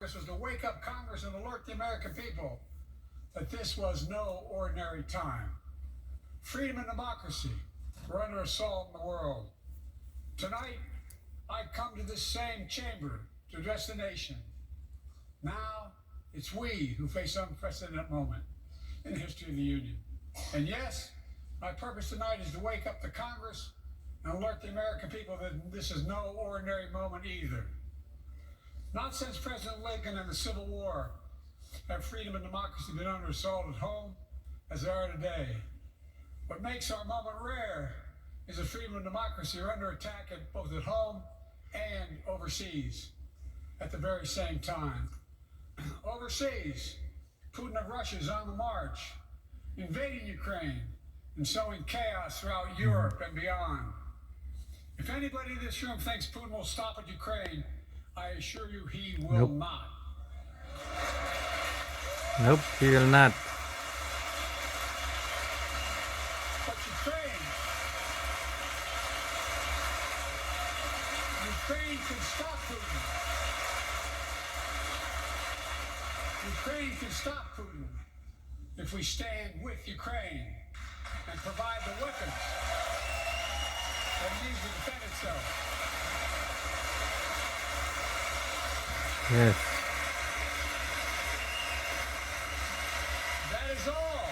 This was to wake up Congress and alert the American people that this was no ordinary time. Freedom and democracy were under assault in the world. Tonight, I come to this same chamber to address the nation. Now, it's we who face an unprecedented moment in the history of the Union. And yes, my purpose tonight is to wake up the Congress and alert the American people that this is no ordinary moment either. Not since President Lincoln and the Civil War have freedom and democracy been under assault at home as they are today. What makes our moment rare is that freedom and democracy are under attack both at home and overseas at the very same time. Overseas, Putin of Russia is on the march, invading Ukraine and sowing chaos throughout Europe and beyond. If anybody in this room thinks Putin will stop at Ukraine, I assure you he will not. Nope, he will not. But Ukraine can stop Putin. Ukraine can stop Putin if we stand with Ukraine and provide the weapons that it needs to defend itself. Yes. That is all.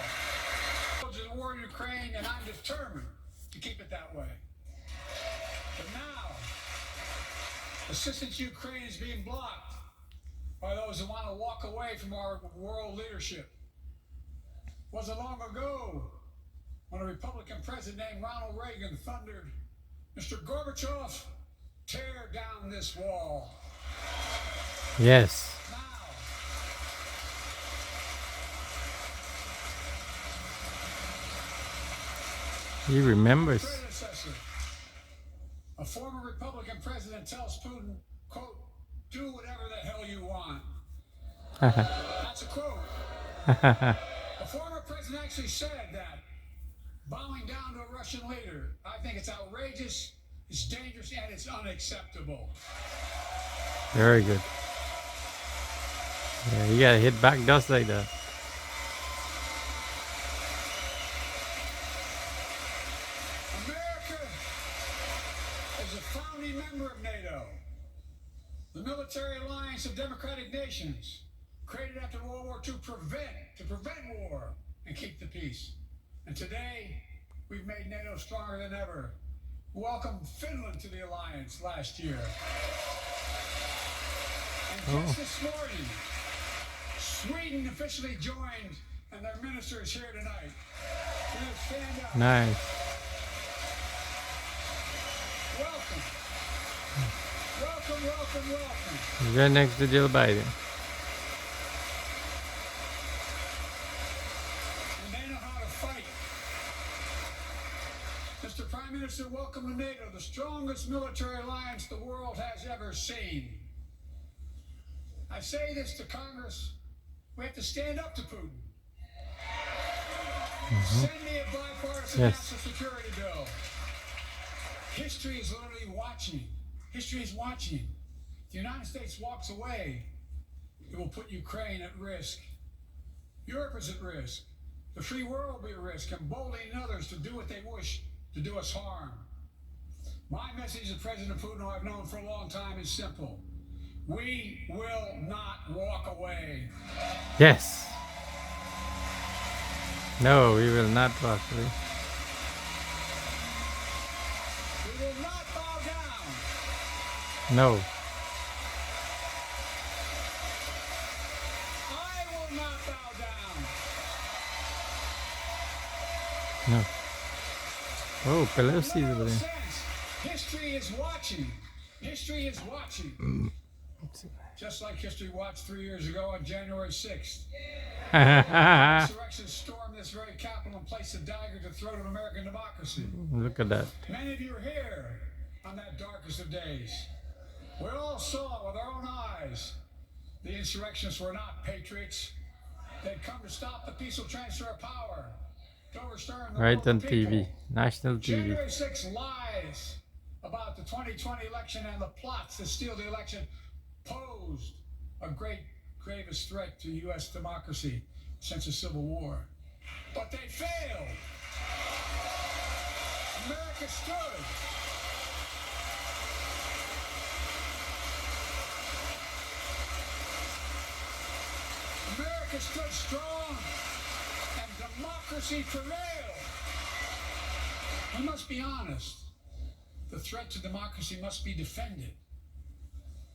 The war in Ukraine, and I'm determined to keep it that way. But now, assistance to Ukraine is being blocked by those who want to walk away from our world leadership. It wasn't long ago when a Republican president named Ronald Reagan thundered, "Mr. Gorbachev, tear down this wall." Yes. Now, He remembers. predecessor, a former Republican president tells Putin, quote, "Do whatever the hell you want." That's a quote. A former president actually said that bowing down to a Russian leader, I think it's outrageous, it's dangerous, and it's unacceptable. Very good. Yeah, you gotta hit back just like that. America is a founding member of NATO, the military alliance of democratic nations, created after World War II to prevent war and keep the peace. And today, we've made NATO stronger than ever. We welcomed Finland to the alliance last year. And just this morning, Sweden officially joined, and their minister is here tonight. Let's stand up. Nice. Welcome. Welcome, welcome, welcome. He's right next to Jill Biden. And they know how to fight. Mr. Prime Minister, welcome to NATO, the strongest military alliance the world has ever seen. I say this to Congress, we have to stand up to Putin. Send me a bipartisan national security bill. History is literally watching. History is watching. If the United States walks away, it will put Ukraine at risk. Europe is at risk. The free world will be at risk, emboldening others to do what they wish to do us harm. My message to President Putin, who I've known for a long time, is simple. We will not walk away. Yes. No, we will not walk away. We will not bow down. No. I will not bow down. No. Oh, Pelosi is over No there. sense. History is watching. History is watching. Just like history watched 3 years ago on January 6th. Insurrection stormed this very Capitol and placed a dagger to the throat of American democracy. Look at that. Many of you were here on that darkest of days. We all saw with our own eyes the insurrectionists were not patriots. They'd come to stop the peaceful transfer of power, to overturn the Right will on of the TV. people. National TV. January 6 lies about the 2020 election and the plots to steal the election posed a gravest threat to U.S. democracy since the Civil War. But they failed. America stood. America stood strong, and democracy prevailed. We must be honest. The threat to democracy must be defended.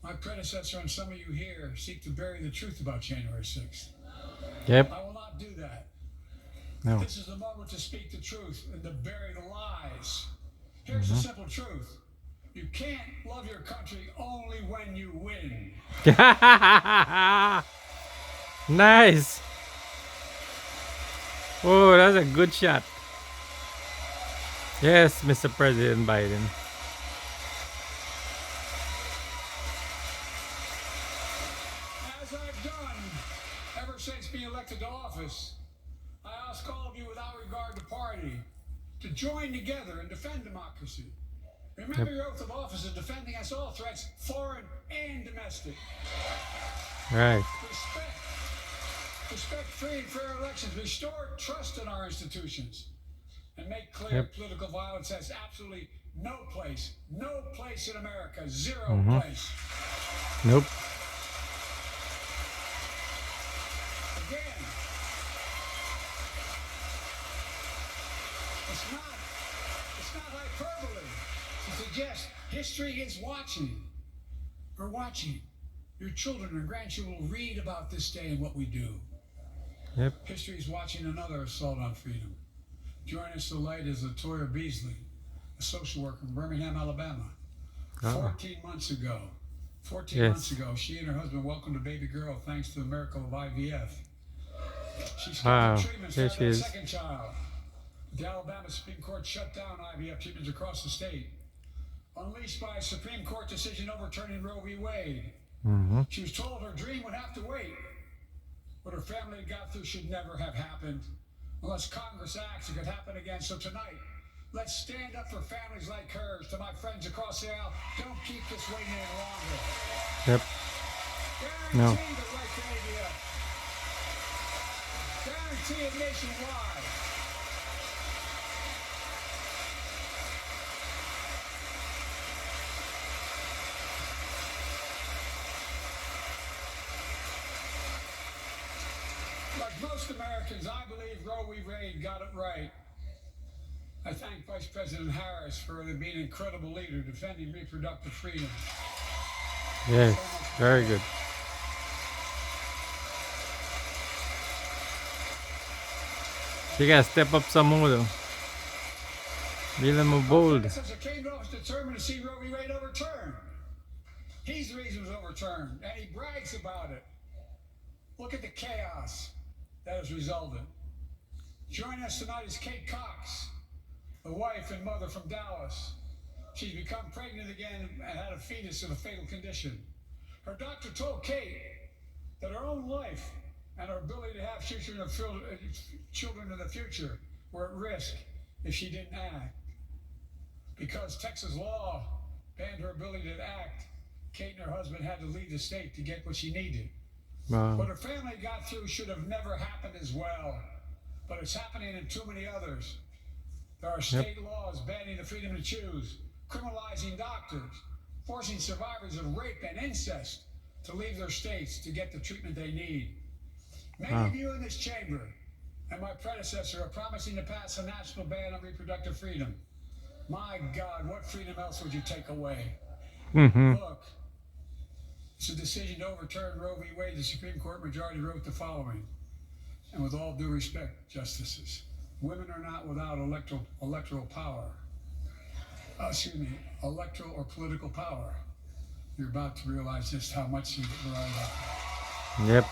My predecessor and some of you here seek to bury the truth about January 6th. Yep. I will not do that. No. This is the moment to speak the truth and to bury the lies. Here's the simple truth. You can't love your country only when you win. Nice. Oh, that's a good shot. Yes, Mr. President Biden. As I've done ever since being elected to office, I ask all of you without regard to party to join together and defend democracy. Remember your oath of office of defending against all threats, foreign and domestic. Right. Respect free and fair elections, restore trust in our institutions, and make clear political violence has absolutely no place in America, zero place. Nope. Again, it's not hyperbole to suggest history is watching. We're watching. Your children and grandchildren will read about this day and what we do. Yep. History is watching another assault on freedom. Joining us tonight is Latoya Beasley, a social worker from Birmingham, Alabama. 14 months ago, she and her husband welcomed a baby girl thanks to the miracle of IVF. She's scheduled treatments for her second child. The Alabama Supreme Court shut down IVF treatments across the state, unleashed by a Supreme Court decision overturning Roe v. Wade. She was told her dream would have to wait. What her family had got through should never have happened. Unless Congress acts, it could happen again. So tonight, let's stand up for families like hers. To my friends across the aisle, don't keep this waiting any longer. Yep. Guarantee the right to AVF. Guarantee it nationwide. Like most Americans, I believe Roe v. Wade got it right. I thank Vice President Harris for being an incredible leader defending reproductive freedom. Yes, very good. You gotta step up some more though. Be a little more bold. Since came to office determined to see Roe v. Wade overturned. He's the reason it was overturned, and he brags about it. Look at the chaos that has resulted. Joining us tonight is Kate Cox, the wife and mother from Dallas. She's become pregnant again and had a fetus in a fatal condition. Her doctor told Kate that her own life and her ability to have children in the future were at risk if she didn't act. Because Texas law banned her ability to act, Kate and her husband had to leave the state to get what she needed. Wow. What her family got through should have never happened as well, but it's happening in too many others. There are state laws banning the freedom to choose, criminalizing doctors, forcing survivors of rape and incest to leave their states to get the treatment they need. Many of you in this chamber and my predecessor are promising to pass a national ban on reproductive freedom. My God, what freedom else would you take away? Look, it's a decision to overturn Roe v. Wade. The Supreme Court majority wrote the following, and with all due respect, justices, women are not without electoral power. Electoral or political power. You're about to realize just how much you are. Yep.